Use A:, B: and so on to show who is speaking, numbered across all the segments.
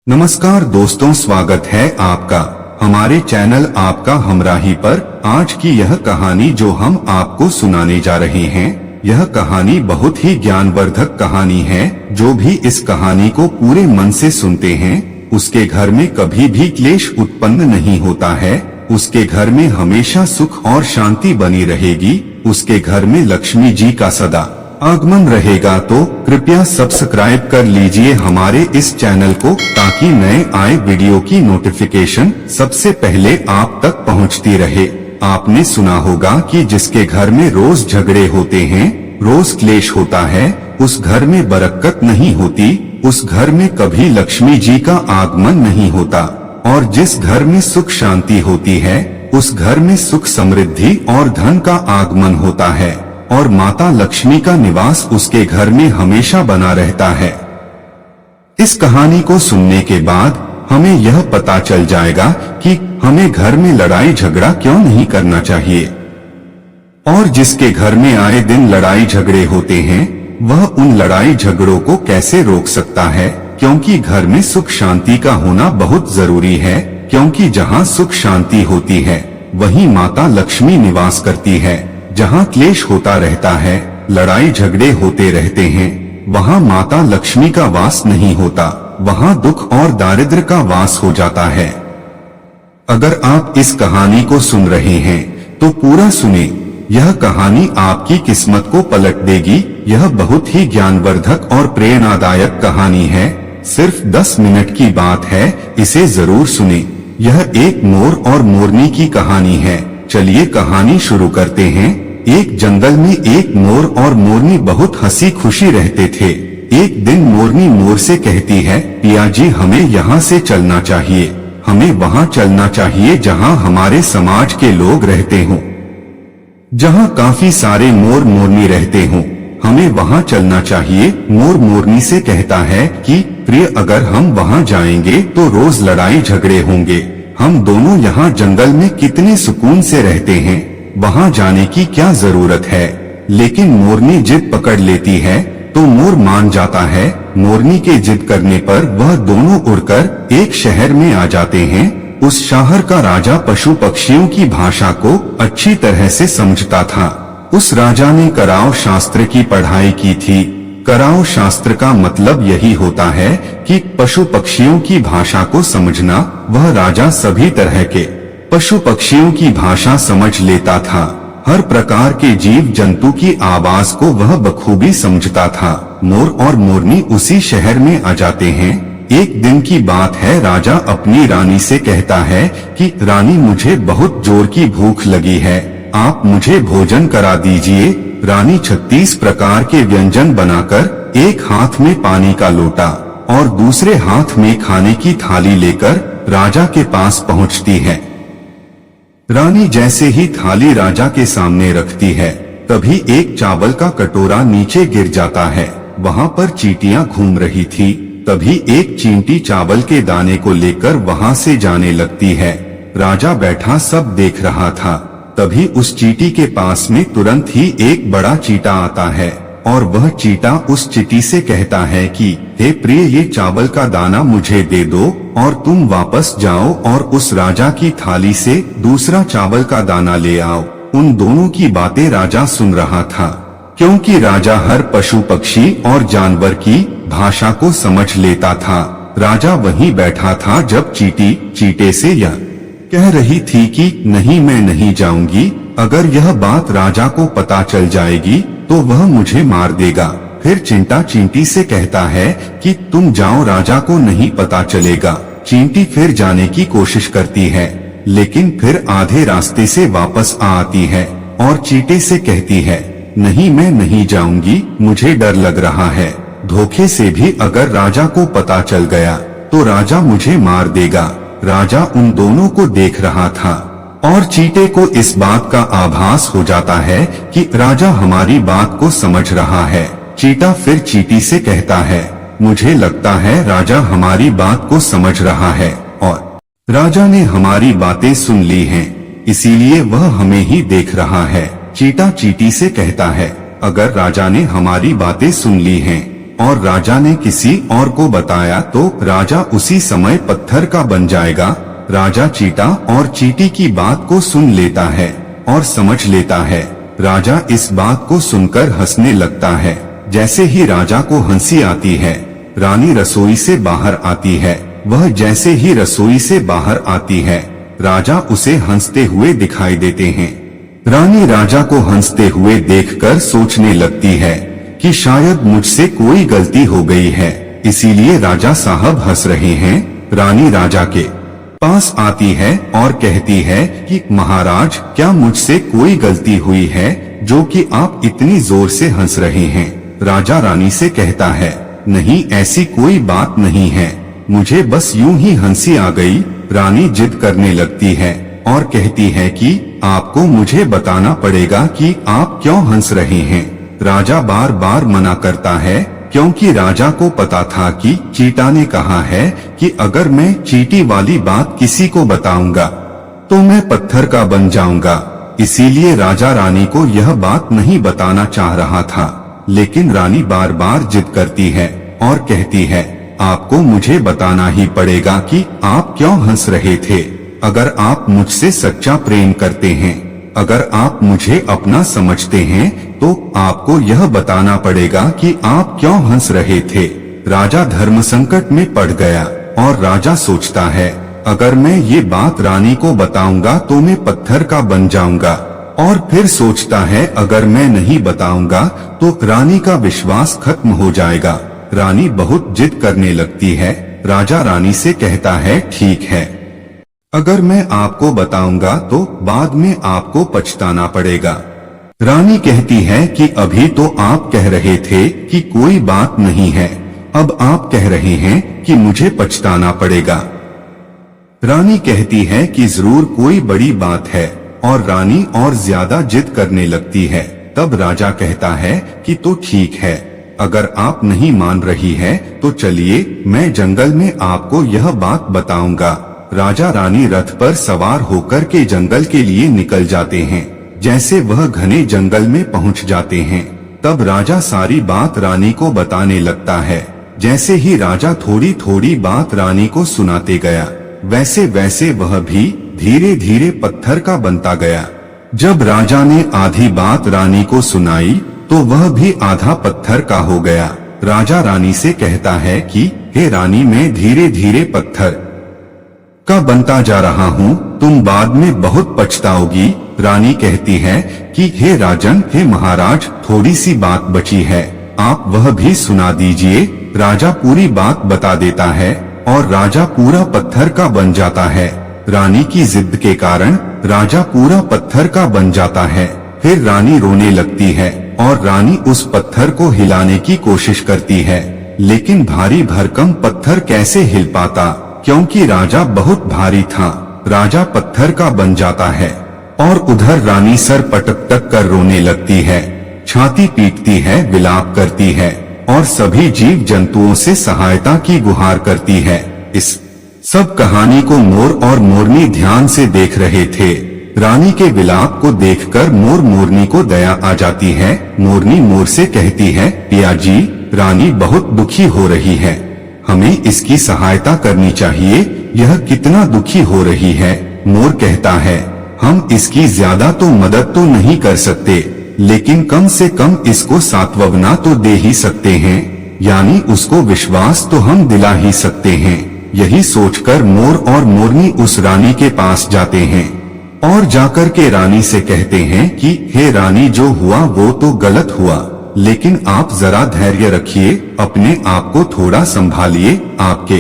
A: नमस्कार दोस्तों, स्वागत है आपका हमारे चैनल आपका हमराही पर। आज की यह कहानी जो हम आपको सुनाने जा रहे हैं, यह कहानी बहुत ही ज्ञानवर्धक कहानी है। जो भी इस कहानी को पूरे मन से सुनते हैं, उसके घर में कभी भी क्लेश उत्पन्न नहीं होता है। उसके घर में हमेशा सुख और शांति बनी रहेगी। उसके घर में लक्ष्मी जी का सदा आगमन रहेगा। तो कृपया सब्सक्राइब कर लीजिए हमारे इस चैनल को, ताकि नए आए वीडियो की नोटिफिकेशन सबसे पहले आप तक पहुंचती रहे। आपने सुना होगा कि जिसके घर में रोज झगड़े होते हैं, रोज क्लेश होता है, उस घर में बरकत नहीं होती, उस घर में कभी लक्ष्मी जी का आगमन नहीं होता। और जिस घर में सुख शांति होती है, उस घर में सुख समृद्धि और धन का आगमन होता है, और माता लक्ष्मी का निवास उसके घर में हमेशा बना रहता है। इस कहानी को सुनने के बाद हमें यह पता चल जाएगा कि हमें घर में लड़ाई झगड़ा क्यों नहीं करना चाहिए। और जिसके घर में आए दिन लड़ाई झगड़े होते हैं, वह उन लड़ाई झगड़ों को कैसे रोक सकता है। क्योंकि घर में सुख शांति का होना बहुत जरूरी है। क्योंकि जहाँ सुख शांति होती है, वहीं माता लक्ष्मी निवास करती है। जहाँ क्लेश होता रहता है, लड़ाई झगड़े होते रहते हैं, वहाँ माता लक्ष्मी का वास नहीं होता, वहाँ दुख और दारिद्र्य का वास हो जाता है। अगर आप इस कहानी को सुन रहे हैं तो पूरा सुने। यह कहानी आपकी किस्मत को पलट देगी। यह बहुत ही ज्ञानवर्धक और प्रेरणादायक कहानी है। सिर्फ 10 मिनट की बात है, इसे जरूर सुने। यह एक मोर और मोरनी की कहानी है। चलिए कहानी शुरू करते हैं। एक जंगल में एक मोर और मोरनी बहुत हंसी खुशी रहते थे। एक दिन मोरनी मोर से कहती है, पिया जी, हमें यहाँ से चलना चाहिए। हमें वहाँ चलना चाहिए जहाँ हमारे समाज के लोग रहते हों, जहाँ काफी सारे मोर मोरनी रहते हों। हमें वहाँ चलना चाहिए। मोर मोरनी से कहता है कि प्रिय, अगर हम वहाँ जाएंगे तो रोज लड़ाई झगड़े होंगे। हम दोनों यहाँ जंगल में कितने सुकून से रहते हैं, वहाँ जाने की क्या जरूरत है। लेकिन मोरनी जिद पकड़ लेती है तो मोर मान जाता है। मोरनी के जिद करने पर वह दोनों उड़कर एक शहर में आ जाते हैं। उस शहर का राजा पशु पक्षियों की भाषा को अच्छी तरह से समझता था। उस राजा ने कराव शास्त्र की पढ़ाई की थी। कराव शास्त्र का मतलब यही होता है कि पशु पक्षियों की भाषा को समझना। वह राजा सभी तरह के पशु पक्षियों की भाषा समझ लेता था। हर प्रकार के जीव जंतु की आवाज को वह बखूबी समझता था। मोर और मोरनी उसी शहर में आ जाते हैं। एक दिन की बात है, राजा अपनी रानी से कहता है कि रानी, मुझे बहुत जोर की भूख लगी है, आप मुझे भोजन करा दीजिए। रानी 36 प्रकार के व्यंजन बनाकर एक हाथ में पानी का लोटा और दूसरे हाथ में खाने की थाली लेकर राजा के पास पहुंचती है। रानी जैसे ही थाली राजा के सामने रखती है, तभी एक चावल का कटोरा नीचे गिर जाता है। वहाँ पर चींटियां घूम रही थी। तभी एक चींटी चावल के दाने को लेकर वहाँ से जाने लगती है। राजा बैठा सब देख रहा था। तभी उस चींटी के पास में तुरंत ही एक बड़ा चींटा आता है, और वह चींटा उस चींटी से कहता है कि हे प्रिय, ये चावल का दाना मुझे दे दो और तुम वापस जाओ और उस राजा की थाली से दूसरा चावल का दाना ले आओ। उन दोनों की बातें राजा सुन रहा था, क्योंकि राजा हर पशु पक्षी और जानवर की भाषा को समझ लेता था। राजा वहीं बैठा था जब चींटी चींटे से यह कह रही थी कि नहीं, मैं नहीं जाऊंगी। अगर यह बात राजा को पता चल जाएगी तो वह मुझे मार देगा। फिर चींटा चींटी से कहता है कि तुम जाओ, राजा को नहीं पता चलेगा। चींटी फिर जाने की कोशिश करती है, लेकिन फिर आधे रास्ते से वापस आती है और चींटे से कहती है, नहीं, मैं नहीं जाऊंगी, मुझे डर लग रहा है। धोखे से भी अगर राजा को पता चल गया तो राजा मुझे मार देगा। राजा उन दोनों को देख रहा था और चींटे को इस बात का आभास हो जाता है कि राजा हमारी बात को समझ रहा है। चींटा फिर चींटी से कहता है, मुझे लगता है राजा हमारी बात को समझ रहा है और राजा ने हमारी बातें सुन ली हैं, इसीलिए वह हमें ही देख रहा है। चींटा चींटी से कहता है, अगर राजा ने हमारी बातें सुन ली हैं और राजा ने किसी और को बताया तो राजा उसी समय पत्थर का बन जाएगा। राजा चीटा और चींटी की बात को सुन लेता है और समझ लेता है। राजा इस बात को सुनकर हंसने लगता है। जैसे ही राजा को हंसी आती है, रानी रसोई से बाहर आती है। वह जैसे ही रसोई से बाहर आती है, राजा उसे हंसते हुए दिखाई देते हैं। रानी राजा को हंसते हुए देखकर सोचने लगती है कि शायद मुझसे कोई गलती हो गई है, इसीलिए राजा साहब हंस रहे हैं। रानी राजा के पास आती है और कहती है कि महाराज, क्या मुझसे कोई गलती हुई है जो कि आप इतनी जोर से हंस रहे हैं? राजा रानी से कहता है, नहीं, ऐसी कोई बात नहीं है, मुझे बस यूं ही हंसी आ गई। रानी जिद करने लगती है और कहती है कि आपको मुझे बताना पड़ेगा कि आप क्यों हंस रहे हैं। राजा बार बार मना करता है, क्योंकि राजा को पता था कि चीटा ने कहा है कि अगर मैं चींटी वाली बात किसी को बताऊंगा तो मैं पत्थर का बन जाऊंगा। इसीलिए राजा रानी को यह बात नहीं बताना चाह रहा था, लेकिन रानी बार बार जिद करती है और कहती है, आपको मुझे बताना ही पड़ेगा कि आप क्यों हंस रहे थे। अगर आप मुझसे सच्चा प्रेम करते हैं, अगर आप मुझे अपना समझते हैं, तो आपको यह बताना पड़ेगा कि आप क्यों हंस रहे थे। राजा धर्म संकट में पड़ गया और राजा सोचता है, अगर मैं ये बात रानी को बताऊंगा तो मैं पत्थर का बन जाऊंगा। और फिर सोचता है, अगर मैं नहीं बताऊंगा तो रानी का विश्वास खत्म हो जाएगा। रानी बहुत जिद करने लगती है। राजा रानी से कहता है, ठीक है, अगर मैं आपको बताऊंगा तो बाद में आपको पछताना पड़ेगा। रानी कहती है कि अभी तो आप कह रहे थे कि कोई बात नहीं है, अब आप कह रहे हैं कि मुझे पछताना पड़ेगा। रानी कहती है कि जरूर कोई बड़ी बात है, और रानी और ज्यादा जिद करने लगती है। तब राजा कहता है कि तो ठीक है, अगर आप नहीं मान रही है तो चलिए, मैं जंगल में आपको यह बात बताऊंगा। राजा रानी रथ पर सवार होकर के जंगल के लिए निकल जाते हैं। जैसे वह घने जंगल में पहुंच जाते हैं, तब राजा सारी बात रानी को बताने लगता है। जैसे ही राजा थोड़ी थोड़ी बात रानी को सुनाते गया, वैसे वैसे वह भी धीरे धीरे पत्थर का बनता गया। जब राजा ने आधी बात रानी को सुनाई तो वह भी आधा पत्थर का हो गया। राजा रानी से कहता है कि हे रानी, मैं धीरे धीरे पत्थर का बनता जा रहा हूँ, तुम बाद में बहुत पछताओगी। रानी कहती है कि हे राजन, हे महाराज, थोड़ी सी बात बची है, आप वह भी सुना दीजिए। राजा पूरी बात बता देता है और राजा पूरा पत्थर का बन जाता है। रानी की जिद के कारण राजा पूरा पत्थर का बन जाता है। फिर रानी रोने लगती है और रानी उस पत्थर को हिलाने की कोशिश करती है, लेकिन भारी भरकम पत्थर कैसे हिल पाता, क्योंकि राजा बहुत भारी था। राजा पत्थर का बन जाता है और उधर रानी सर पटक कर रोने लगती है, छाती पीटती है, विलाप करती है और सभी जीव जंतुओं से सहायता की गुहार करती है। इस सब कहानी को मोर और मोरनी ध्यान से देख रहे थे। रानी के विलाप को देखकर मोर मोरनी को दया आ जाती है। मोरनी मोर से कहती है, पिया जी, रानी बहुत दुखी हो रही है, हमें इसकी सहायता करनी चाहिए, यह कितना दुखी हो रही है। मोर कहता है, हम इसकी ज्यादा तो मदद तो नहीं कर सकते, लेकिन कम से कम इसको सांत्वना तो दे ही सकते हैं, यानी उसको विश्वास तो हम दिला ही सकते हैं। यही सोचकर मोर और मोरनी उस रानी के पास जाते हैं और जाकर के रानी से कहते हैं कि हे रानी, जो हुआ वो तो गलत हुआ, लेकिन आप जरा धैर्य रखिए, अपने आप को थोड़ा संभालिए, आपके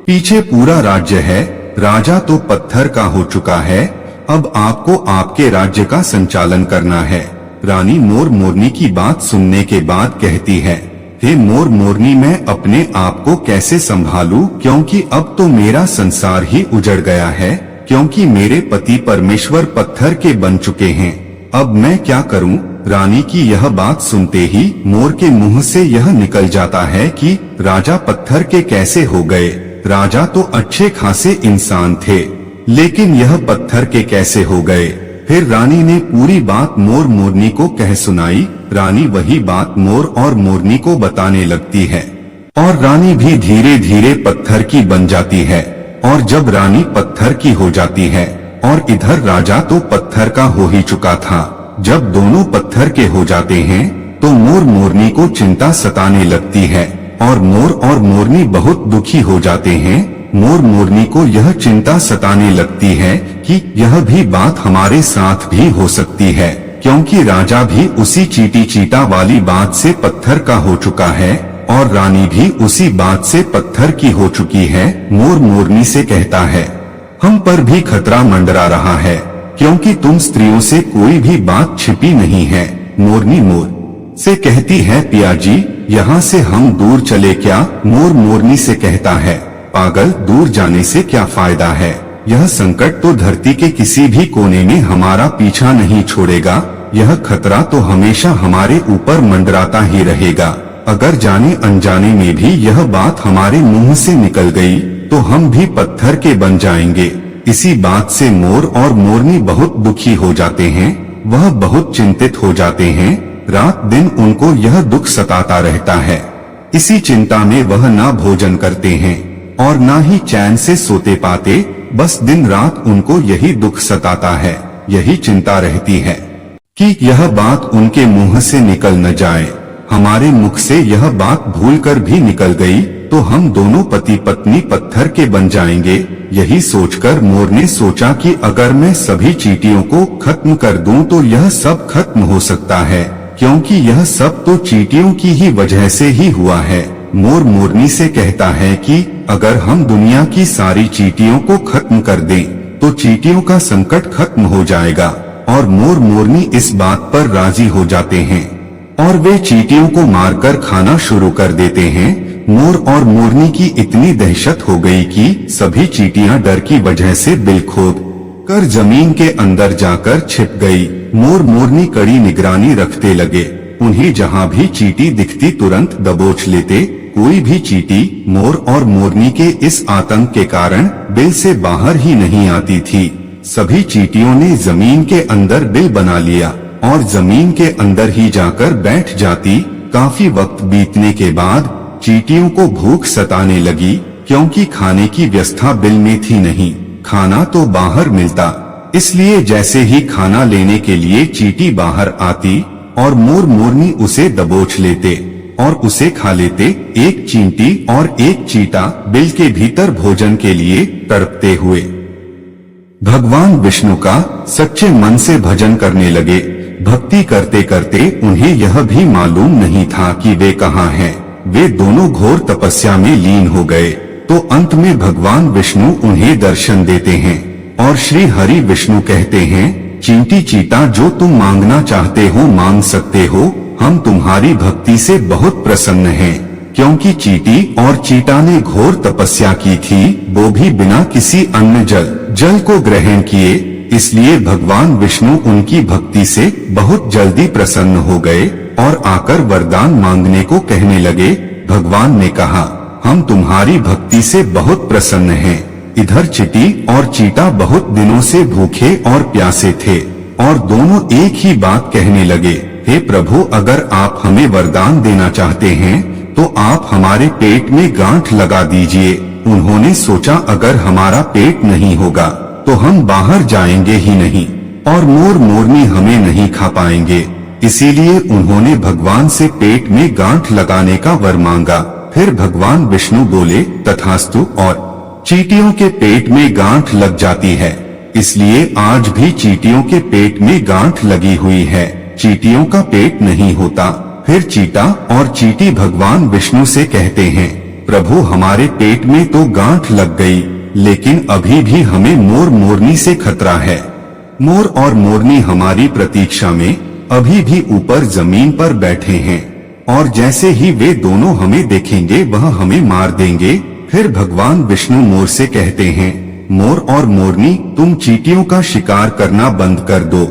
A: पीछे पूरा राज्य है, राजा तो पत्थर का हो चुका है, अब आपको आपके राज्य का संचालन करना है। रानी मोर मोरनी की बात सुनने के बाद कहती है, हे मोर मोरनी, मैं अपने आप को कैसे संभालूं, क्योंकि अब तो मेरा संसार ही उजड़ गया है, क्योंकि मेरे पति परमेश्वर पत्थर के बन चुके हैं, अब मैं क्या करूं। रानी की यह बात सुनते ही मोर के मुंह से यह निकल जाता है कि राजा पत्थर के कैसे हो गए, राजा तो अच्छे खासे इंसान थे, लेकिन यह पत्थर के कैसे हो गए। फिर रानी ने पूरी बात मोर मोरनी को कह सुनाई। रानी वही बात मोर और मोरनी को बताने लगती है और रानी भी धीरे धीरे पत्थर की बन जाती है। और जब रानी पत्थर की हो जाती है और इधर राजा तो पत्थर का हो ही चुका था, जब दोनों पत्थर के हो जाते हैं तो मोर मोरनी को चिंता सताने लगती है और मोर और मोरनी बहुत दुखी हो जाते हैं। मोर मोरनी को यह चिंता सताने लगती है कि यह भी बात हमारे साथ भी हो सकती है, क्योंकि राजा भी उसी चीटी चीटा वाली बात से पत्थर का हो चुका है और रानी भी उसी बात से पत्थर की हो चुकी है। मोर मोरनी से कहता है, हम पर भी खतरा मंडरा रहा है, क्योंकि तुम स्त्रियों से कोई भी बात छिपी नहीं है। मोरनी मोर से कहती है, पिया जी यहाँ से हम दूर चले क्या? मोर मोरनी से कहता है, पागल, दूर जाने से क्या फायदा है? यह संकट तो धरती के किसी भी कोने में हमारा पीछा नहीं छोड़ेगा। यह खतरा तो हमेशा हमारे ऊपर मंडराता ही रहेगा। अगर जाने अनजाने में भी यह बात हमारे मुंह से निकल गई तो हम भी पत्थर के बन जाएंगे। इसी बात से मोर और मोरनी बहुत दुखी हो जाते हैं। वह बहुत चिंतित हो जाते हैं। रात दिन उनको यह दुख सताता रहता है। इसी चिंता में वह ना भोजन करते हैं और ना ही चैन से सोते पाते। बस दिन रात उनको यही दुख सताता है, यही चिंता रहती है कि यह बात उनके मुंह से निकल न जाए। हमारे मुख से यह बात भूलकर भी निकल गई तो हम दोनों पति पत्नी पत्थर के बन जाएंगे। यही सोचकर मोर ने सोचा कि अगर मैं सभी चींटियों को खत्म कर दूं तो यह सब खत्म हो सकता है, क्योंकि यह सब तो चींटियों की ही वजह से ही हुआ है। मोर मोरनी से कहता है कि अगर हम दुनिया की सारी चींटियों को खत्म कर दें तो चींटियों का संकट खत्म हो जाएगा। और मोर मोरनी इस बात पर राजी हो जाते हैं और वे चींटियों को मारकर खाना शुरू कर देते हैं। मोर और मोरनी की इतनी दहशत हो गई कि सभी चींटियां डर की वजह से बिल खोद कर जमीन के अंदर जाकर छिप गई। मोर मोरनी कड़ी निगरानी रखते लगे। उन्हें जहाँ भी चींटी दिखती तुरंत दबोच लेते। कोई भी चींटी मोर और मोरनी के इस आतंक के कारण बिल से बाहर ही नहीं आती थी। सभी चींटियों ने जमीन के अंदर बिल बना लिया और जमीन के अंदर ही जाकर बैठ जाती। काफी वक्त बीतने के बाद चींटियों को भूख सताने लगी, क्योंकि खाने की व्यवस्था बिल में थी नहीं, खाना तो बाहर मिलता। इसलिए जैसे ही खाना लेने के लिए चींटी बाहर आती और मोर मोरनी उसे दबोच लेते और उसे खा लेते। एक चींटी और एक चीता बिल के भीतर भोजन के लिए तड़पते हुए भगवान विष्णु का सच्चे मन से भजन करने लगे। भक्ति करते करते उन्हें यह भी मालूम नहीं था कि वे कहाँ हैं। वे दोनों घोर तपस्या में लीन हो गए तो अंत में भगवान विष्णु उन्हें दर्शन देते हैं और श्री हरि विष्णु कहते हैं, चींटी चीता जो तुम मांगना चाहते हो मांग सकते हो। हम तुम्हारी भक्ति से बहुत प्रसन्न हैं, क्योंकि चींटी और चीता ने घोर तपस्या की थी, वो भी बिना किसी अन्न जल को ग्रहण किए। इसलिए भगवान विष्णु उनकी भक्ति से बहुत जल्दी प्रसन्न हो गए और आकर वरदान मांगने को कहने लगे। भगवान ने कहा, हम तुम्हारी भक्ति से बहुत प्रसन्न हैं। इधर चींटी और चीता बहुत दिनों से भूखे और प्यासे थे और दोनों एक ही बात कहने लगे, हे प्रभु, अगर आप हमें वरदान देना चाहते हैं तो आप हमारे पेट में गांठ लगा दीजिए। उन्होंने सोचा अगर हमारा पेट नहीं होगा तो हम बाहर जाएंगे ही नहीं और मोर मोरनी हमें नहीं खा पाएंगे। इसीलिए उन्होंने भगवान से पेट में गांठ लगाने का वर मांगा। फिर भगवान विष्णु बोले, तथास्तु, और चींटियों के पेट में गांठ लग जाती है। इसलिए आज भी चींटियों के पेट में गांठ लगी हुई है, चींटियों का पेट नहीं होता। फिर चीता और चींटी भगवान विष्णु से कहते हैं, प्रभु, हमारे पेट में तो गांठ लग गई, लेकिन अभी भी हमें मोर मोरनी से खतरा है। मोर और मोरनी हमारी प्रतीक्षा में अभी भी ऊपर जमीन पर बैठे हैं और जैसे ही वे दोनों हमें देखेंगे वह हमें मार देंगे। फिर भगवान विष्णु मोर से कहते हैं, मोर और मोरनी, तुम चींटियों का शिकार करना बंद कर दो।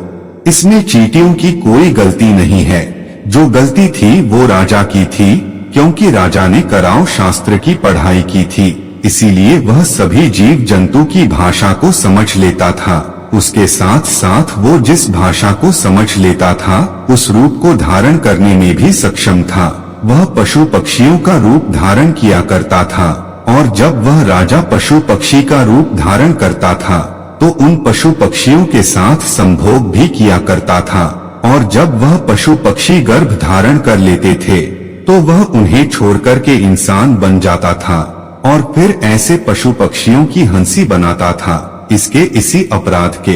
A: इसमें चींटियों की कोई गलती नहीं है। जो गलती थी वो राजा की थी, क्योंकि राजा ने कराव शास्त्र की पढ़ाई की थी, इसीलिए वह सभी जीव जंतु की भाषा को समझ लेता था। उसके साथ साथ वो जिस भाषा को समझ लेता था उस रूप को धारण करने में भी सक्षम था। वह पशु पक्षियों का रूप धारण किया करता था और जब वह राजा पशु पक्षी का रूप धारण करता था तो उन पशु पक्षियों के साथ संभोग भी किया करता था और जब वह पशु पक्षी गर्भ धारण कर लेते थे तो वह उन्हें छोड़कर के इंसान बन जाता था और फिर ऐसे पशु पक्षियों की हंसी बनाता था। इसी अपराध के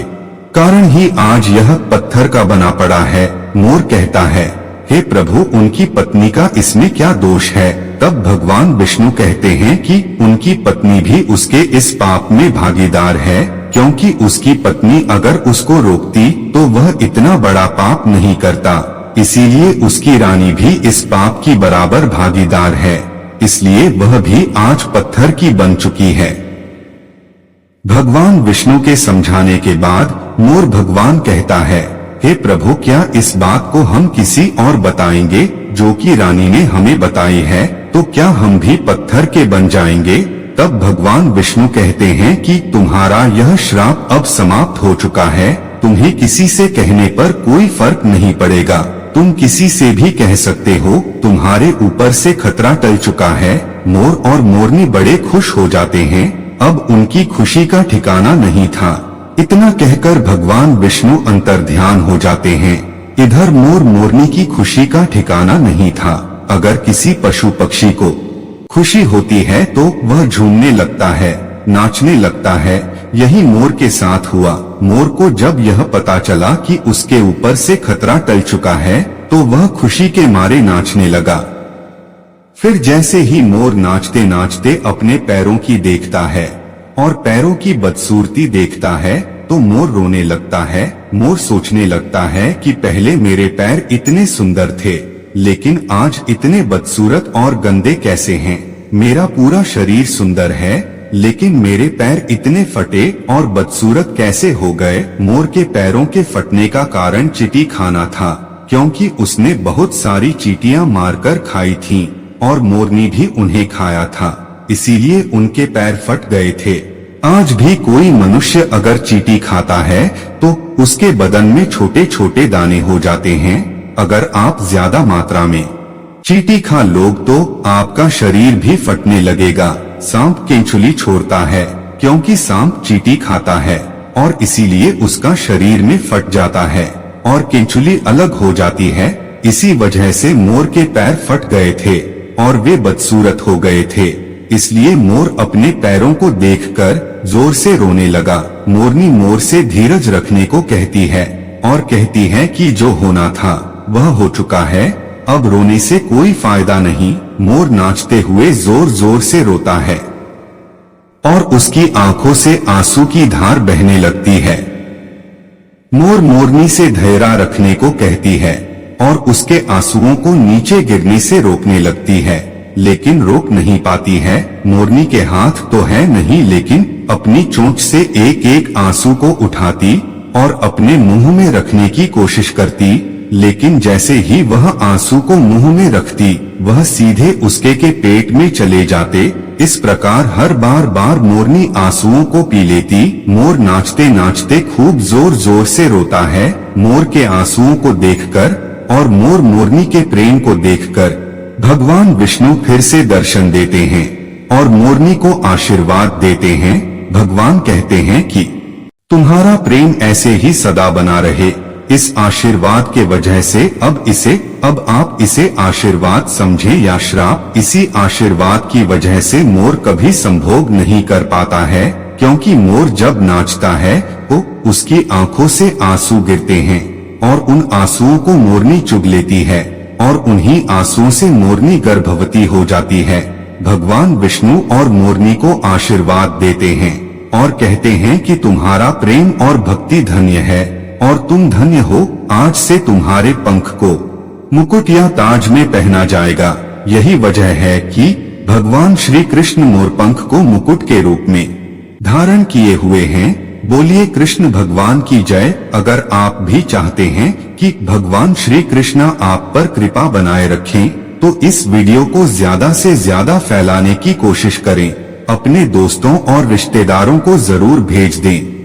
A: कारण ही आज यह पत्थर का बना पड़ा है। मोर कहता है, हे प्रभु, उनकी पत्नी का इसमें क्या दोष है? तब भगवान विष्णु कहते हैं कि उनकी पत्नी भी उसके इस पाप में भागीदार है, क्योंकि उसकी पत्नी अगर उसको रोकती तो वह इतना बड़ा पाप नहीं करता। इसीलिए उसकी रानी भी इस पाप की बराबर भागीदार है, इसलिए वह भी आज पत्थर की बन चुकी है। भगवान विष्णु के समझाने के बाद मोर भगवान कहता है, हे प्रभु, क्या इस बात को हम किसी और बताएंगे जो कि रानी ने हमें बताई है? तो क्या हम भी पत्थर के बन जाएंगे? तब भगवान विष्णु कहते हैं कि तुम्हारा यह श्राप अब समाप्त हो चुका है। तुम्हें किसी से कहने पर कोई फर्क नहीं पड़ेगा। तुम किसी से भी कह सकते हो, तुम्हारे ऊपर से खतरा टल चुका है। मोर और मोरनी बड़े खुश हो जाते हैं। अब उनकी खुशी का ठिकाना नहीं था। इतना कहकर भगवान विष्णु अंतर्ध्यान हो जाते हैं। इधर मोर मोरनी की खुशी का ठिकाना नहीं था। अगर किसी पशु पक्षी को खुशी होती है तो वह झूमने लगता है, नाचने लगता है। यही मोर के साथ हुआ। मोर को जब यह पता चला कि उसके ऊपर से खतरा टल चुका है तो वह खुशी के मारे नाचने लगा। फिर जैसे ही मोर नाचते नाचते अपने पैरों की देखता है और पैरों की बदसूरती देखता है तो मोर रोने लगता है। मोर सोचने लगता है कि पहले मेरे पैर इतने सुंदर थे, लेकिन आज इतने बदसूरत और गंदे कैसे हैं? मेरा पूरा शरीर सुंदर है, लेकिन मेरे पैर इतने फटे और बदसूरत कैसे हो गए? मोर के पैरों के फटने का कारण चींटी खाना था, क्योंकि उसने बहुत सारी चींटियां मारकर खाई थीं और मोरनी भी उन्हें खाया था, इसीलिए उनके पैर फट गए थे। आज भी कोई मनुष्य अगर चींटी खाता है तो उसके बदन में छोटे छोटे दाने हो जाते हैं। अगर आप ज्यादा मात्रा में चींटी खा लोग तो आपका शरीर भी फटने लगेगा। सांप केंचुली छोड़ता है क्योंकि सांप चींटी खाता है और इसीलिए उसका शरीर में फट जाता है और केंचुली अलग हो जाती है। इसी वजह से मोर के पैर फट गए थे और वे बदसूरत हो गए थे। इसलिए मोर अपने पैरों को देखकर जोर से रोने लगा। मोरनी मोर से धीरज रखने को कहती है और कहती है कि जो होना था वह हो चुका है, अब रोने से कोई फायदा नहीं। मोर नाचते हुए जोर जोर से रोता है और उसकी आंखों से आंसू की धार बहने लगती है। मोर मोरनी से धैर्य रखने को कहती है और उसके आंसुओं को नीचे गिरने से रोकने लगती है, लेकिन रोक नहीं पाती है। मोरनी के हाथ तो है नहीं, लेकिन अपनी चोंच से एक एक आंसू को उठाती और अपने मुंह में रखने की कोशिश करती, लेकिन जैसे ही वह आंसू को मुंह में रखती वह सीधे उसके के पेट में चले जाते। इस प्रकार हर बार मोरनी आंसुओं को पी लेती। मोर नाचते नाचते खूब जोर जोर से रोता है। मोर के आंसुओं को देखकर और मोर मोरनी के प्रेम को देखकर भगवान विष्णु फिर से दर्शन देते हैं और मोरनी को आशीर्वाद देते हैं। भगवान कहते हैं कि तुम्हारा प्रेम ऐसे ही सदा बना रहे। इस आशीर्वाद के वजह से अब आप इसे आशीर्वाद समझें या श्राप। इसी आशीर्वाद की वजह से मोर कभी संभोग नहीं कर पाता है, क्योंकि मोर जब नाचता है तो उसकी आंखों से आंसू गिरते हैं और उन आंसुओं को मोरनी चुग लेती है और उन्हीं आंसुओं से मोरनी गर्भवती हो जाती है। भगवान विष्णु और मोरनी को आशीर्वाद देते हैं और कहते हैं कि तुम्हारा प्रेम और भक्ति धन्य है और तुम धन्य हो। आज से तुम्हारे पंख को मुकुट या ताज में पहना जाएगा। यही वजह है कि भगवान श्री कृष्ण मोरपंख को मुकुट के रूप में धारण किए हुए हैं। बोलिए कृष्ण भगवान की जय। अगर आप भी चाहते हैं कि भगवान श्री कृष्ण आप पर कृपा बनाए रखें तो इस वीडियो को ज्यादा से ज्यादा फैलाने की कोशिश करें। अपने दोस्तों और रिश्तेदारों को जरूर भेज दें।